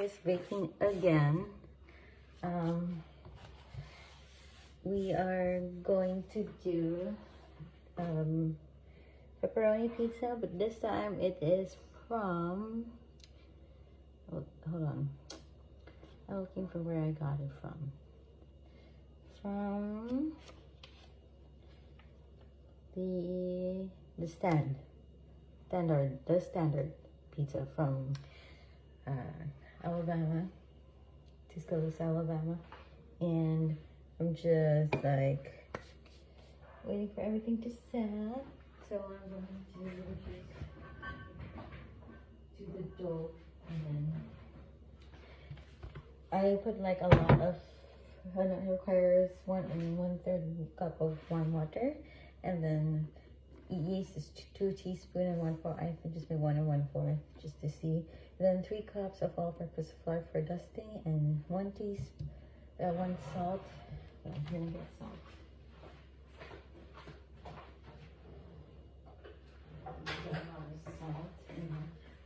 is baking again. We are going to do pepperoni pizza, but this time it is from, hold on, I'm looking for where I got it from the standard pizza from Alabama, Tuscaloosa, Alabama. And I'm just like waiting for everything to set. So I'm going to do the dough, and then I put like a lot of, it requires 1/3 cup of warm water, and then yeast is 2 teaspoons and 1/4. I just made 1 and 1/4 just to see. And then 3 cups of all-purpose flour for dusting, and 1 salt. I'm gonna get salt.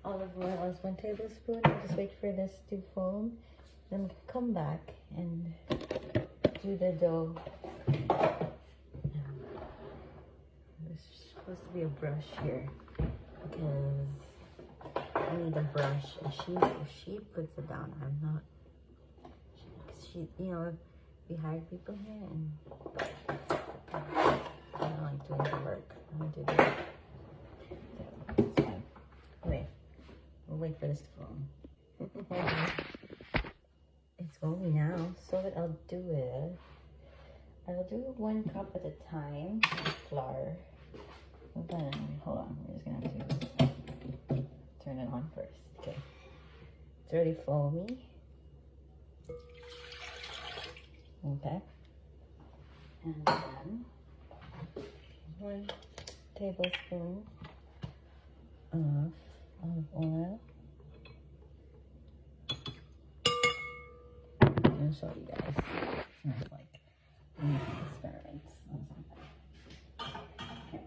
Olive oil is 1 tablespoon. I'll just wait for this to foam, then come back and do the dough. There's supposed to be a brush here because I need a brush. And if she puts it down, I'm not. She, you know, we hired people here, and I don't like doing the work. I'm gonna do the work. So it's fine. Wait, we'll wait for this to foam. It's foaming now, so what I'll do is I'll do 1 cup at a time of flour. Then hold on, we're just gonna have to turn it on first. Okay, it's already foamy. Okay, and then 1 tablespoon of olive oil. I'm gonna show you guys. It's like experiments on something. Okay.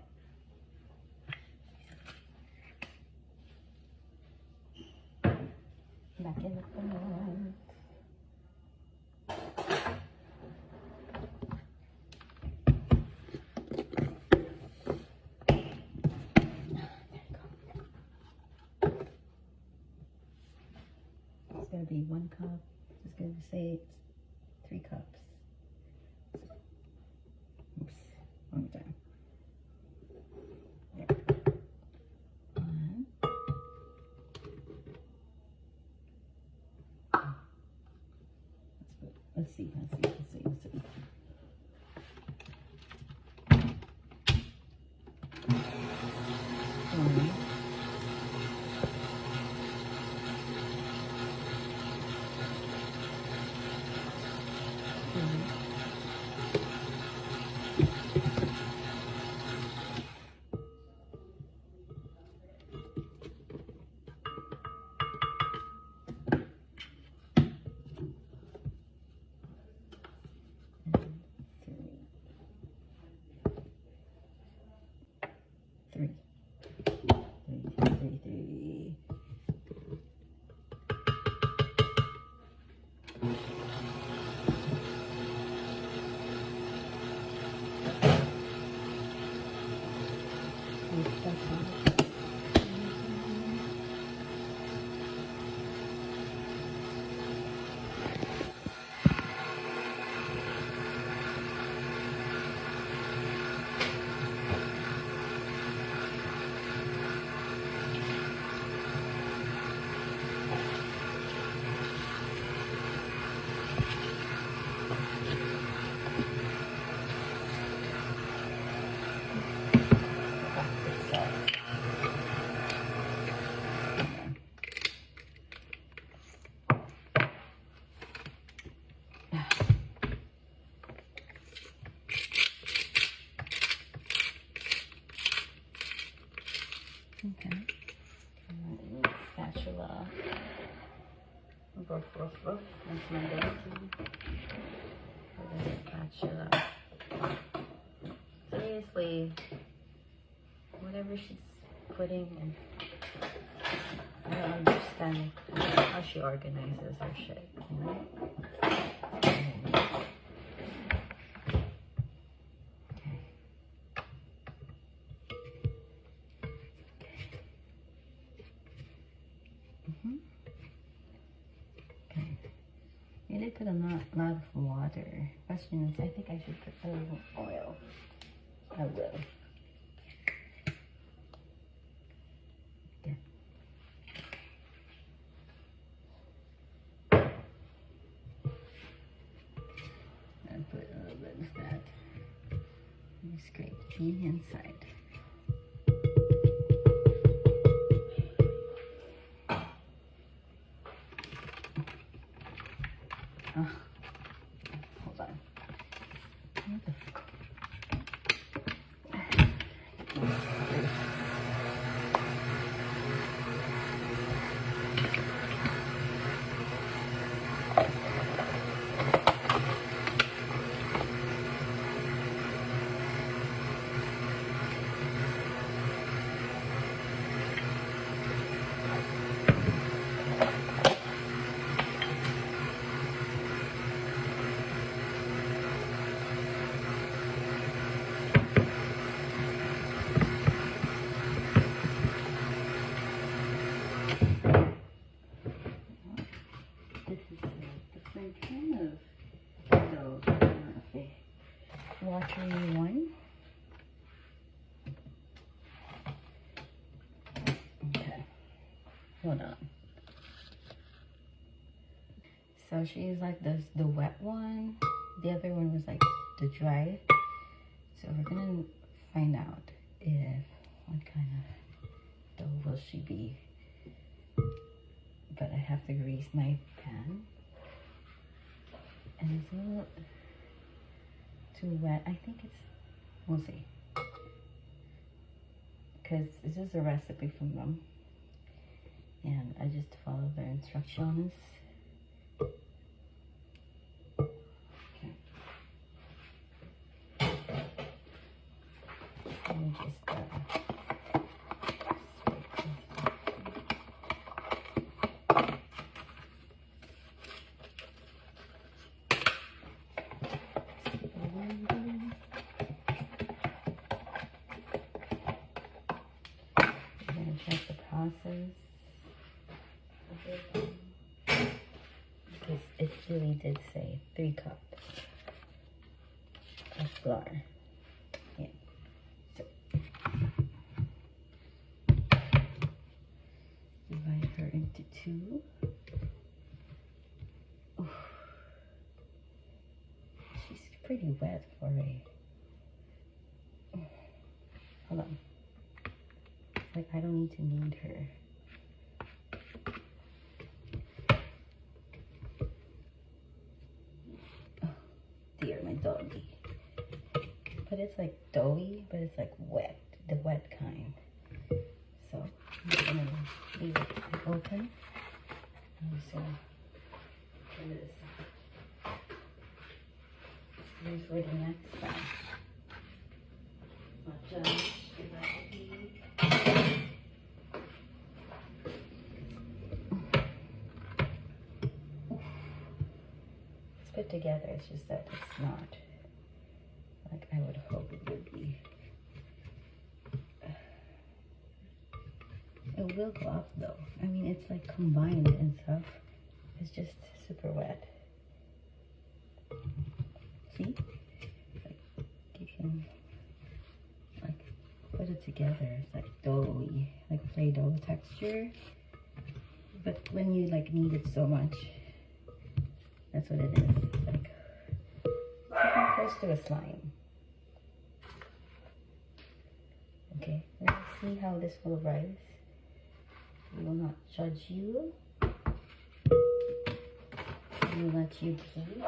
Back in the pan. It's gonna be 1 cup. It's gonna say it's 3 cups. Oops, one more time. There. 1. Let's see. Three. Okay. Spatula. Ruff. That's my go-to. Spatula. Seriously, whatever she's putting in, I don't understand. I how she organizes her shit, you know? Okay. Okay. You did put a lot of water. Question is, I think I should put a little oil. I will. Put a little bit of that. And scrape the inside. Oh, hold on. What the fuck? Watery one. Okay, hold on. So she's like the wet one. The other one was like the dry. So we're gonna find out if what kind of dough will she be. But I have to grease my pan. And it's a little too wet. I think it's, we'll see. Because this is a recipe from them. And I just follow their instructions. Okay. Let me just check the process. Because it really did say 3 cups of flour. Yeah. So divide her into 2. Oof. She's pretty wet for a. Hold on. Like, I don't need to knead her. Oh, dear, my doggy. But it's like doughy, but it's like wet, the wet kind. So I'm just gonna leave it open. I'm just gonna put this ready for the next time. It's put together, it's just that it's not like I would hope it would be. It will go up though. I mean, it's like combined and stuff. It's just super wet. See? Like, you can like put it together. It's like doughy, like Play-Doh texture. But when you like knead it so much, that's what it is. It's like close to a slime. Okay, let's see how this will rise. We will not judge you. We will let you be.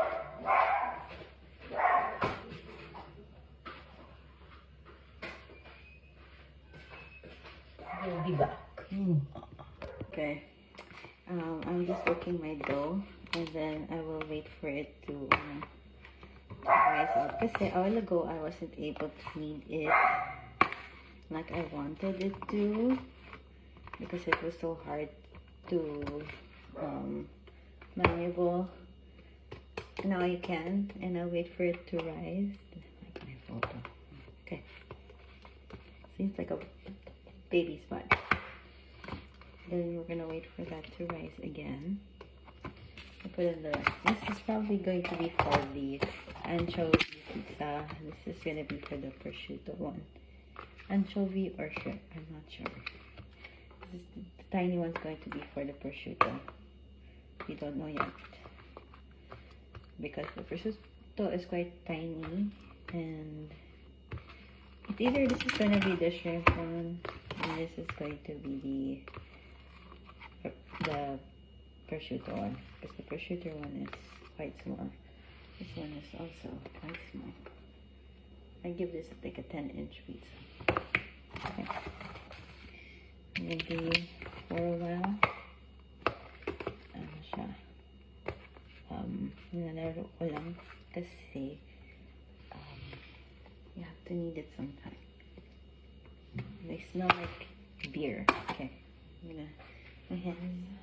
We'll be back. Okay. I'm just cooking my dough, and then I will wait for it to rise up. Because a while ago I wasn't able to knead it like I wanted it to, because it was so hard to malleable. Now you can, and I'll wait for it to rise. Like my photo. Okay. Seems like a baby spot. Then we're gonna wait for that to rise again. I put in the. This is probably going to be for the anchovy pizza. This is gonna be for the prosciutto one. Anchovy or shrimp, I'm not sure. This is, the tiny one's going to be for the prosciutto. We don't know yet. Because the prosciutto is quite tiny, and it's either this is gonna be the shrimp one, and this is going to be the prosciutto one. Because the prosciutto one is quite small. This one is also quite small. I give this like a 10-inch pizza. Okay. Maybe for a while. Ano siya? Nilalaro ko lang kasi you have to knead it sometime. They smell like beer. Okay. I'm gonna my hands.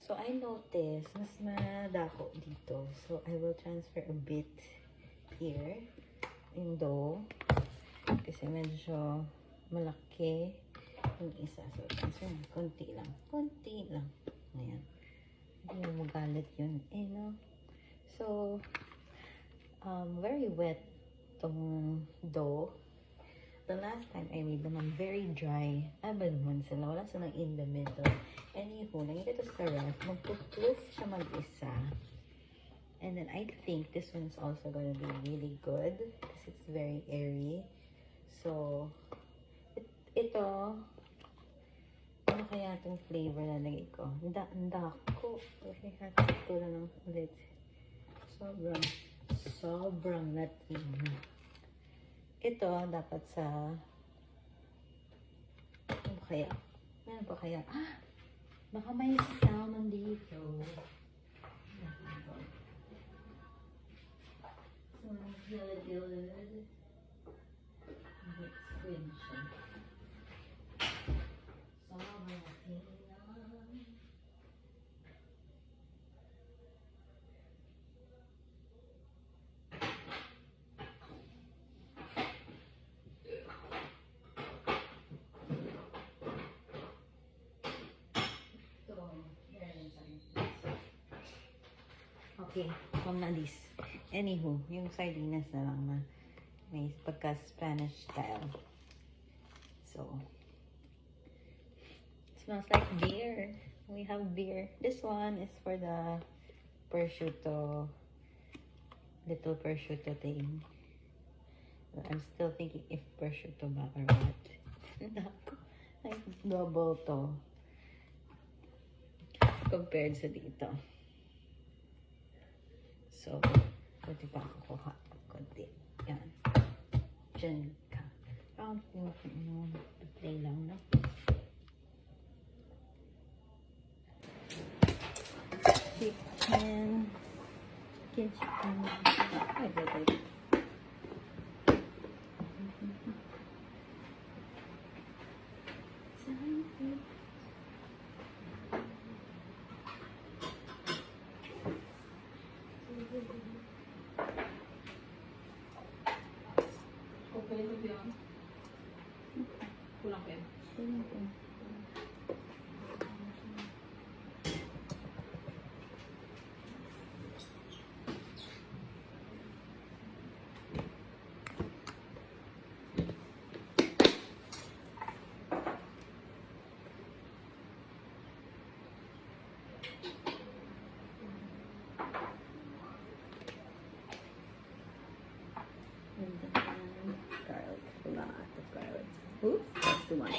So I noticed mas madako dito. So I will transfer a bit here in dough kasi medyo malaki yung isa. So transfer na konti lang. Konti lang. Ayan. Hindi mo magalit yun. Eh no? So very wet tong dough. The last time I made them, very dry. Aba naman sila. Wala silang in the middle. Anywho, lagyan ito sa ref. Magpuproof siya mag-isa. And then I think this one's also gonna be really good because it's very airy. So, ito, ano kaya itong flavor na lagay ko? Ang dako. Okay, hatid ko na lang ulit. Sobrang Latina. Ito, dapat sa, ano kaya? Meron pa kaya? Ah! Baka may salmon dito. So, good. It's squid siya. Sobrang Latina. Okay, from na this. Anywho, yung sardinas na lang na may pagka-Spanish style. So, it smells like beer. We have beer. This one is for the prosciutto, little prosciutto thing. But I'm still thinking if prosciutto ba or what. Like double to compared sa dito. So, pwede pa ako kuha konti. Yan. Diyan ka. Parang play lang, no? Chicken. Ay, wait. Okay, ito yun. Kulang pa yun. And then garlic. A lot of garlic. Oops, that's too much.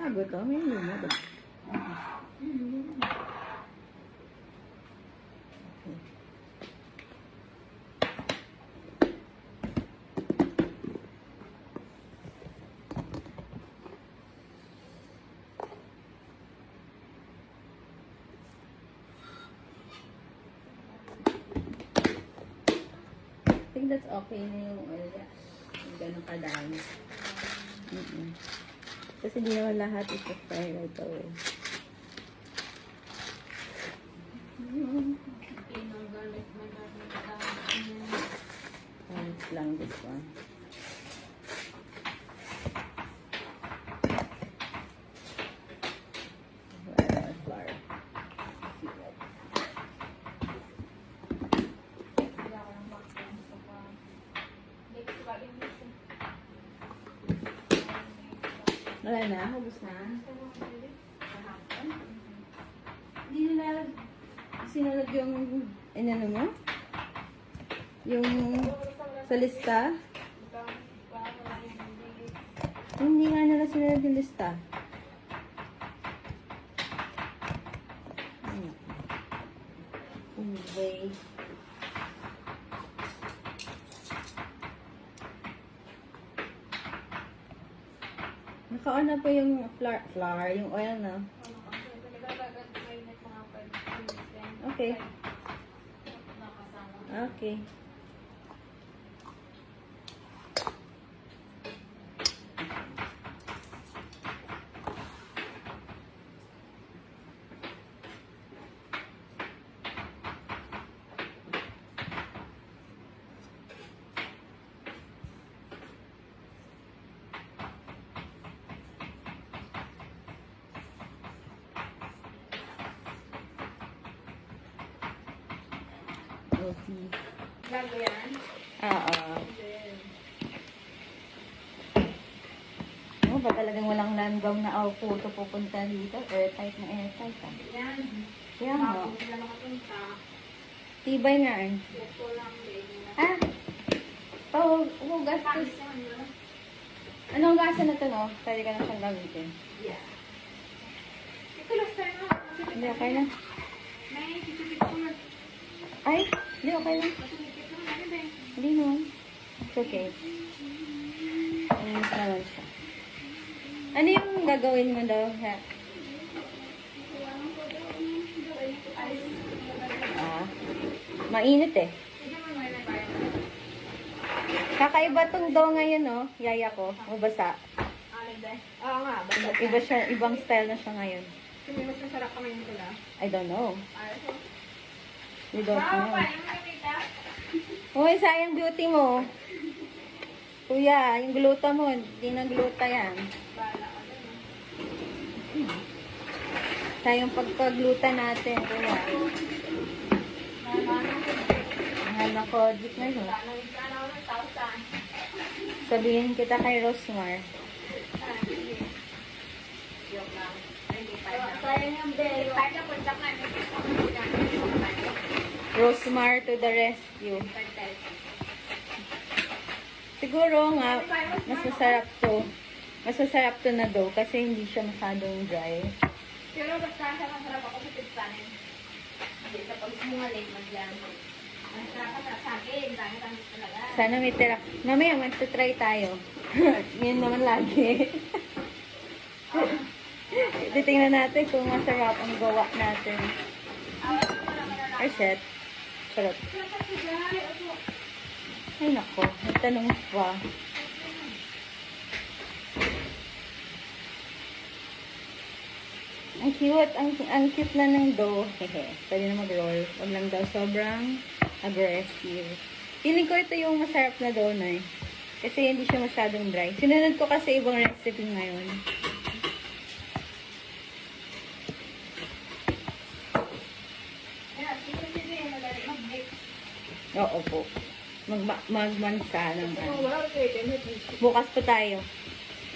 bago to. May luma ba? I think that's okay na yung oil gas. Yung ganun kadami. Kasi di naman lahat ito-fry right away. Thanks lang this one. Flour. Wala na? Hubos na? Hindi nila sinunod yung inano mo? Yung sa lista? Hindi nga nila sinunod yung lista. Anyway. Naka-on na po yung flour, yung oil na. Okay. Okay. We'll see. Gago yan? Oo. Oh, ba talagang walang langgam na auto pupunta dito? Airtight na airtight. Yan. Kaya nga. Bago sila makapunta. Tibay nga eh. Ito lang din. Ah! Hugas ko. Anong gasa na to, no? Pwede ka na siyang gamitin. Yeah. Ito last time na. Hindi, okay na. May titipid ko na. Ay! Hindi, okay na. Matulipid ko na. Ano ba? Hindi naman. It's okay. Ayos naman siya. Ano yung gagawin mo daw? Ha? Ah, mainit eh. Kakaiba tong dough ngayon, no? Yaya ko. Mabasa. Oo nga. Basta Iba siya, ibang style na siya ngayon. Kasi mas masarap ka ngayon sila. I don't know. Ayos. We don't know. Paano mo nakita? Uy, sayang beauty mo. Kuya, yung gluta mo, hindi na gluta yan. Bala ka dun. Sayang pagkagluta natin, kuya. Mahal na kodit na yun. Sana ako ng 1,000. Sabihin kita kay Rosmar. Joke lang. 95 lang. Yung bell. 5 na puntak na. Rosmar to the rescue. Siguro nga, mas masarap to na dough kasi hindi siya masyadong dry. Pero basta sa masarap ako sa pizzanin. Hindi sa pag-sumalig maglang. Ang sarap na sa akin. Dami-dami talaga. Sana may tira. Mamaya, magta-try tayo. Yan naman lagi. Titingnan natin kung masarap ang gawa natin. Or shit. Charot. Ay nako, nagtanong pa. Ang cute, ang cute na ng dough. Hehe, pwede na mag-roll. Huwag lang daw sobrang aggressive. Feeling ko ito yung masarap na dough na eh. Kasi hindi siya masyadong dry. Sinunod ko kasi ibang recipe ngayon. Oo po. Magmansa ng bukas pa tayo.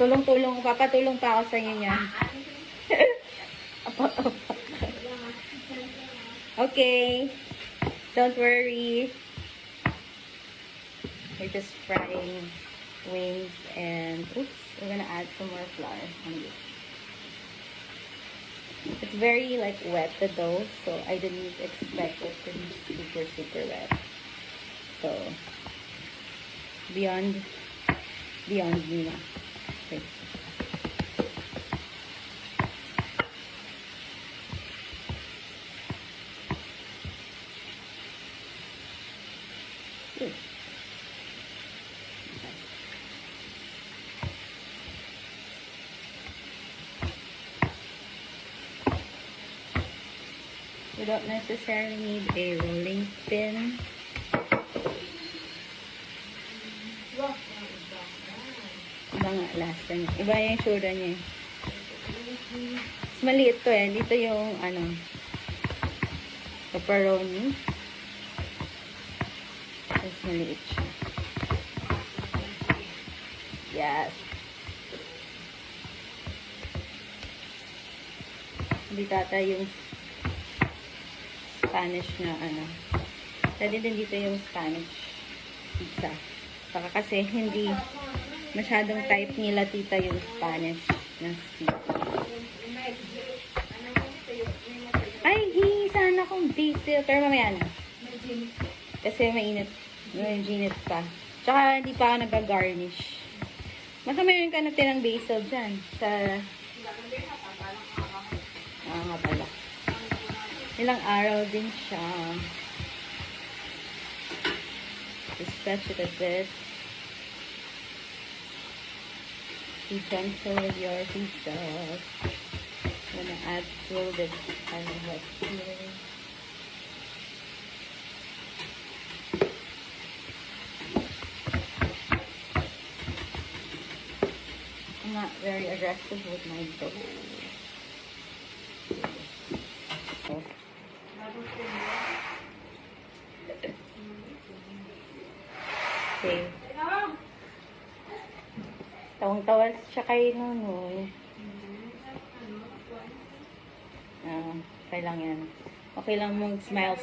Tulong-tulong. Papatulong pa ako sa inyo niyan. Okay. Don't worry. We're just frying wings and oops, we're gonna add some more flour on this. It's very like wet the dough, so I didn't expect it to be super super wet. So beyond me na. Okay. Good. You don't necessarily need a rolling pin. Iba nga lasa niya. Iba yung tsura niya. Mas maliit to eh. Dito yung pepperoni. Mas maliit siya. Yes. Hindi tata yung Spanish na Pwede din dito yung Spanish pizza. Baka kasi hindi masyadong type nila tita yung Spanish na pizza. Ay, hihingi sana akong basil. Pero mamaya na. Kasi mainit. May ginit pa. Tsaka hindi pa ako nag-garnish. Baka mayroon ka na tinang basil dyan. Sa nga pala. Ilang araw din siya. Just stretch it a bit. Be gentle with your pizza. I'm gonna add a little bit of wet here. I'm not very aggressive with my dough. Okay. Tawang-tawa siya kay Nunoy. Okay lang yan. Okay lang mong smile.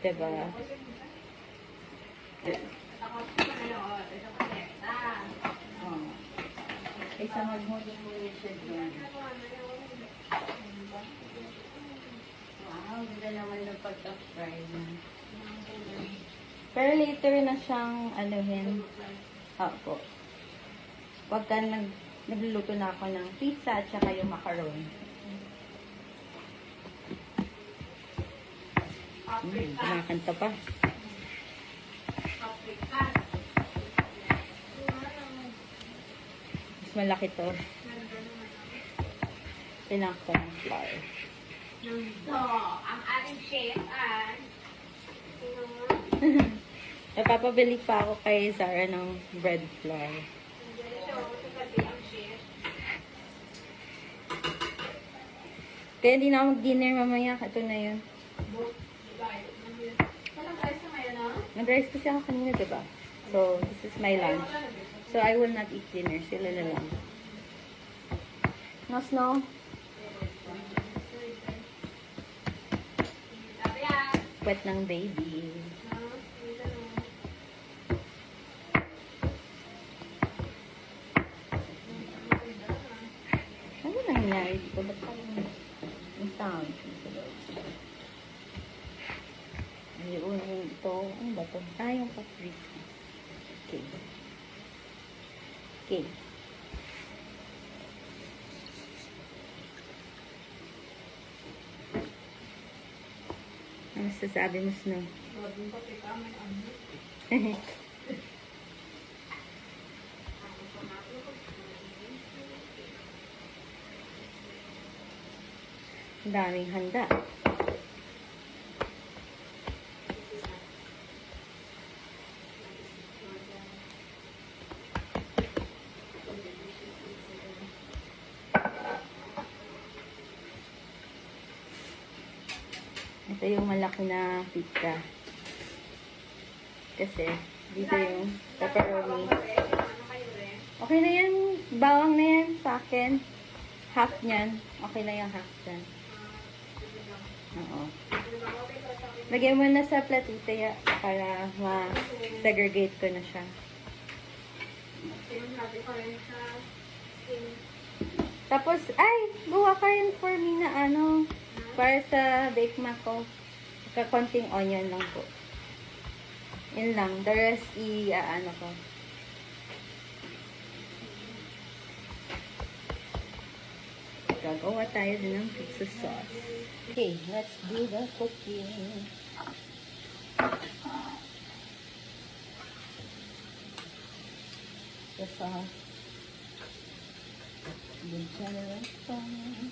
Diba? Kaysa mag-muli-muli siya doon. Wow, ganda naman ng pagka-fry na. Pero later na siyang anuhin. Opo. Pagka nagluluto na ako ng pizza at saka yung macaroni. Kumakanta pa. Mas malaki to. Kailangan ko ng flour. So, ang ating chef ay Napapabili pa ako kay Zara ng bread flour. Kaya hindi na ako mag-dinner mamaya. Ito na yun. Nag-rice kasi ako kanina, diba? So, this is my lunch. So, I will not eat dinner. Sila na lang. No snow? Wet ng baby. Ano nangyari dito? Ba't parang may sound? Ayun, ito. Ano ba ito? Yung paprika. Okay. Okay. Ano sasabi mo, Snow? Ang daming handa. Ito yung malaki na pizza. Kasi, dito yung pepperoni. Okay na yan. Bawang na yan sa akin. Half niyan. Okay na yung half dyan. Oo. Lagyan mo na sa platita para ma-segregate ko na siya. Tapos, ay, gawa ka rin for me na ano, para sa bake mac ko. Kakonting onion lang po. Yun lang. The rest, ano ko. Gagawa tayo din ng pizza sauce. Okay, let's do the cooking. The sauce. The generous sauce.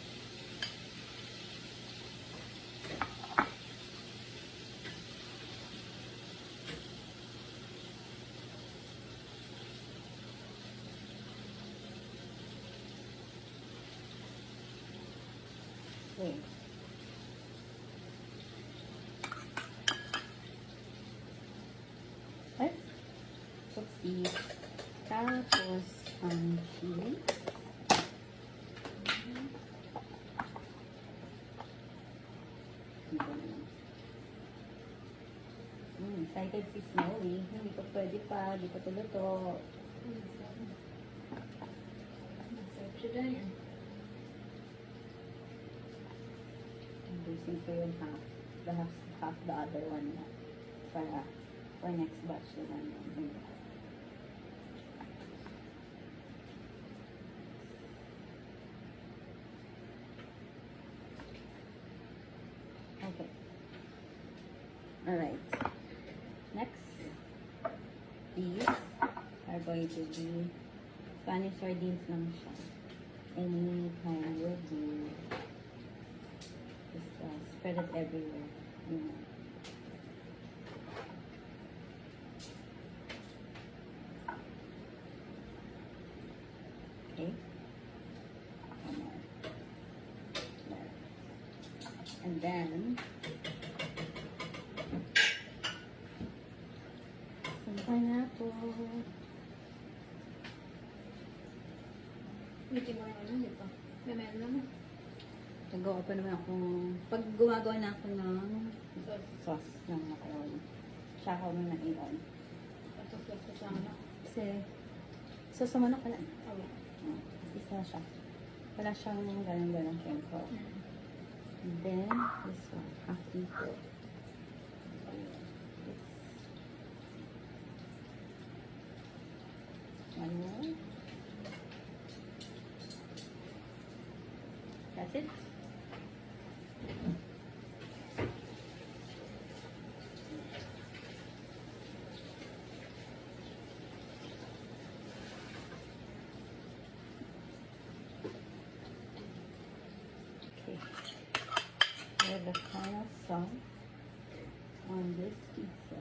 Okay. Let's put these. Tapos, cheese. Excited si Snowy. Hindi pa pwede pa. Hindi pa tuluto. Masarap siya dyan. Using ko yung half. Half the other one na. Para for next batch naman yun. Okay. Alright. Next, these are going to be Spanish sardines lang siya. Any kind will do. Just spread it everywhere. You know. Okay. One more. There. And then, some pineapple. Hindi mo naman, di ba? May meron naman. Nagawa pa naman ako, pag gumagawa na ako ng sauce ng macaroni, siya ako muna iyon. Tapos kasama na. Kasi, sauce naman ako lang. Oo. Isa siya. Wala siyang ganun-ganun chemical. And then, this one, half equal. One more. That's it. Okay. Here's the final sauce on this pizza.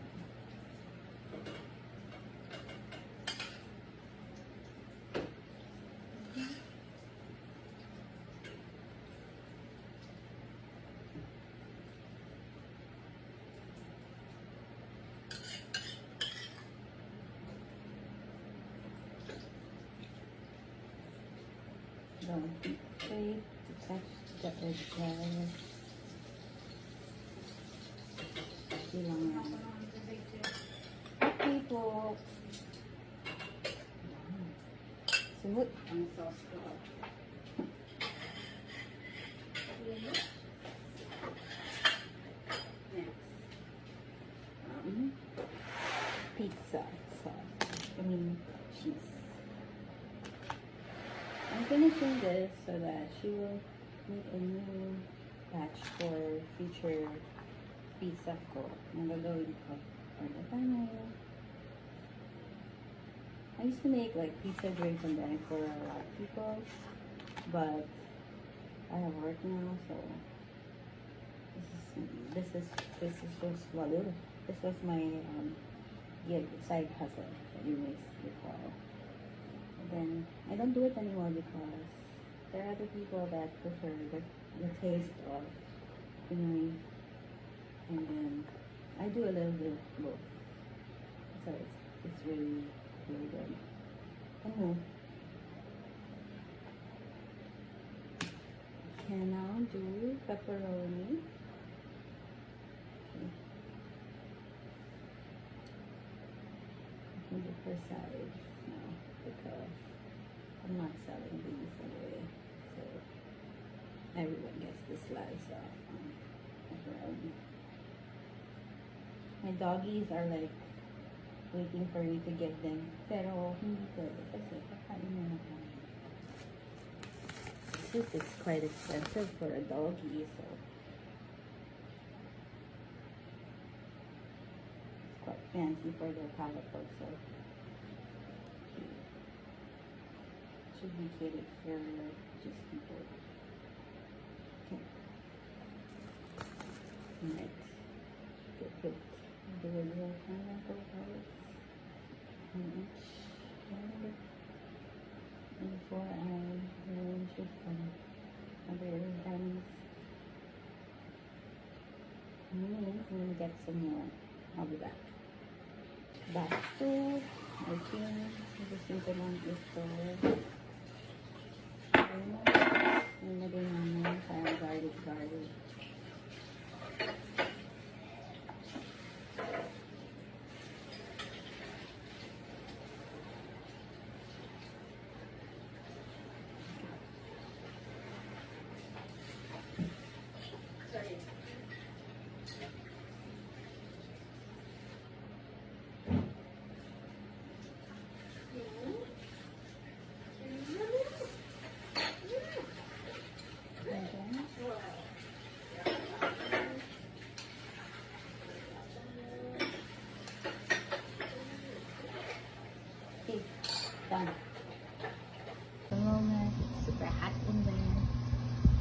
Don't be afraid to touch the edge guys. Silang yan. Okay po. Simut ang sauce ko. Next. Pizza sauce. I mean, cheese. I'm finishing this so that she will make a new batch for future pizza ko. Ang gagawin ko for the family. I used to make like pizza drinks and then for a lot of people, but I have work now, so this is just this was my gig, side hustle that you may recall. And then I don't do it anymore because there are other people that prefer the taste of Pinoy, and then I do a little bit of both, so it's really good. Oh, can now do pepperoni. Okay. I can do her side now because I'm not selling these anyway. So So everyone gets the slice of pepperoni. My doggies are like waiting for me to give them. Pero hindi pwede kasi kakain na naman. This is quite expensive for a doggy, so it's quite fancy for their palate also. Should be catered for just people. Okay. Alright. Put the regular pineapple pellets on each one before I arrange with some other items. I'm gonna get some more. I'll be back. Back to our team. Just need to want this for nilagay namin sa garlic. Okay, done. The moment it's super hot in there.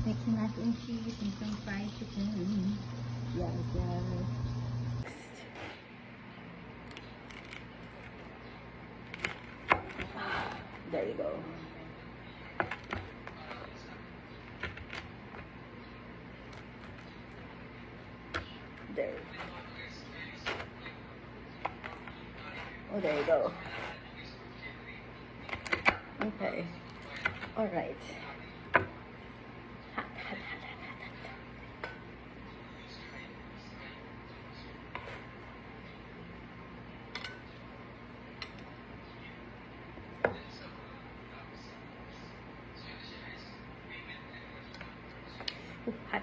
Making mac and cheese and some fried chicken. Yes. There you go. There. Oh, there you go. Okay. All right. Hot. Ooh, hot.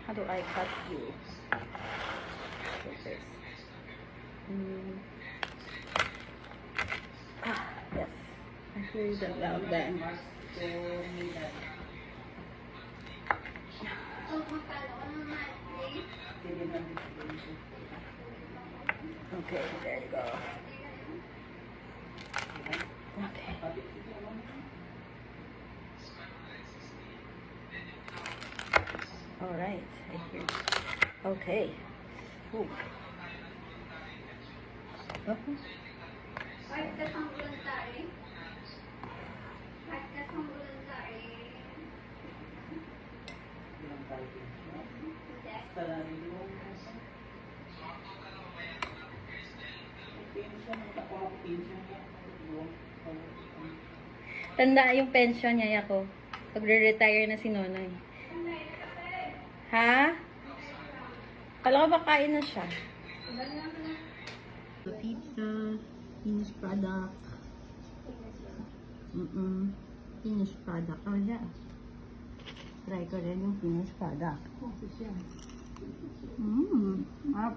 How do I cut you? Like this. Yes. I hear the loud bang. Okay, there you go. Okay. All right, I hear. Okay. Ooh. Tanda yung pension niya ko. Pag-retire na si Nonoy. Ha? Kala ko ba kain na siya? The pizza, finished product. Finished product. Oh, yeah. Try ko rin yung finished product. Up.